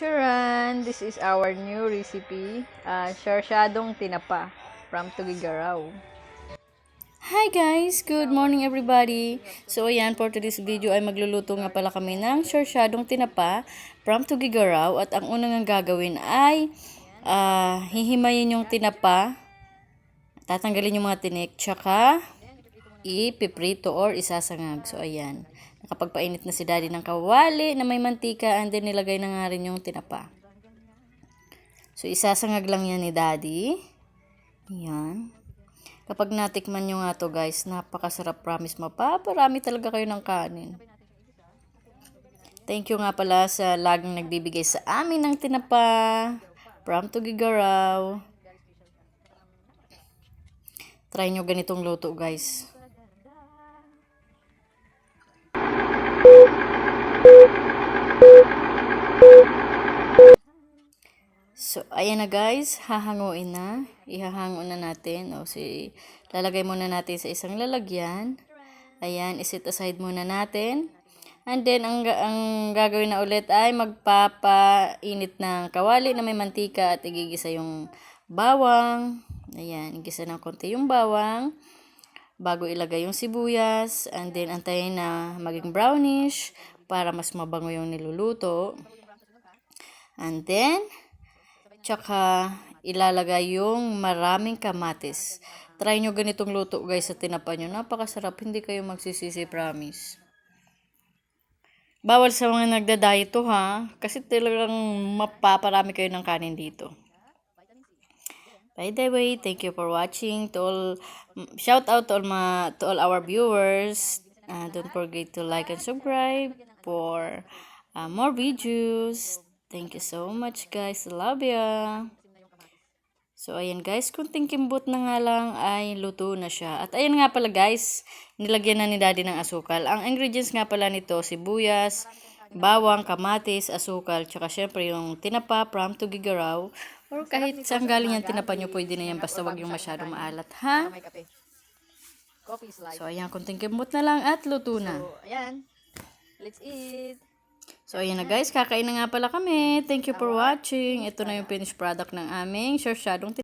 Churan! This is our new recipe, sarsyadong tinapa from Tugigaraw. Hi guys! Good morning everybody! So ayan, for today's video ay magluluto nga pala kami ng sarsyadong tinapa from Tugigaraw. At ang unang gagawin ay hihimayin yung tinapa, tatanggalin yung mga tinik, tsaka ipiprito or isasangag. So ayan, nakapagpainit na si daddy ng kawali na may mantika, and then nilagay na nga rin yung tinapa. So isasangag lang yan ni daddy. Ayan. Kapag natikman nyo nga to guys, napakasarap, promise, mapaparami talaga kayo ng kanin. Thank you nga pala sa laging nagbibigay sa amin ng tinapa from Tugigaraw. Try nyo ganitong luto guys. So, ayan na guys, hahanguin na. Ihahango na natin. Lalagay muna natin sa isang lalagyan. Ayan, iset aside muna natin. And then, ang gagawin na ulit ay magpapainit ng kawali na may mantika at igigisa yung bawang. Ayan, igisa ng konti yung bawang bago ilagay yung sibuyas. And then, antayin na maging brownish para mas mabango yung niluluto. And then, tsaka ilalagay yung maraming kamatis. Try nyo ganitong luto guys sa tinapa nyo. Napakasarap, hindi kayo magsisisi, promise. Bawal sa mga nagda-diet to ha, kasi talagang mapaparami kayo ng kanin dito. By the way, thank you for watching. Shout out to all our viewers. Don't forget to like and subscribe for more videos. Thank you so much guys. Love ya. So ayan guys, kunting kimbot na nga lang ay luto na siya. At ayan nga pala guys, nilagyan na ni daddy ng asukal. Ang ingredients nga pala nito, sibuyas, bawang, kamatis, asukal, tsaka syempre yung tinapa from Tugigaraw. Or kahit saan galing yung tinapa nyo, pwede na yan, basta wag yung masyadong maalat, ha? So ayan, kunting kimbot na lang at luto na. So, ayan. Let's eat! So, ayan na guys, kakain na nga pala kami. Thank you for watching. Ito na yung finished product ng aming sarsyadong tinapa.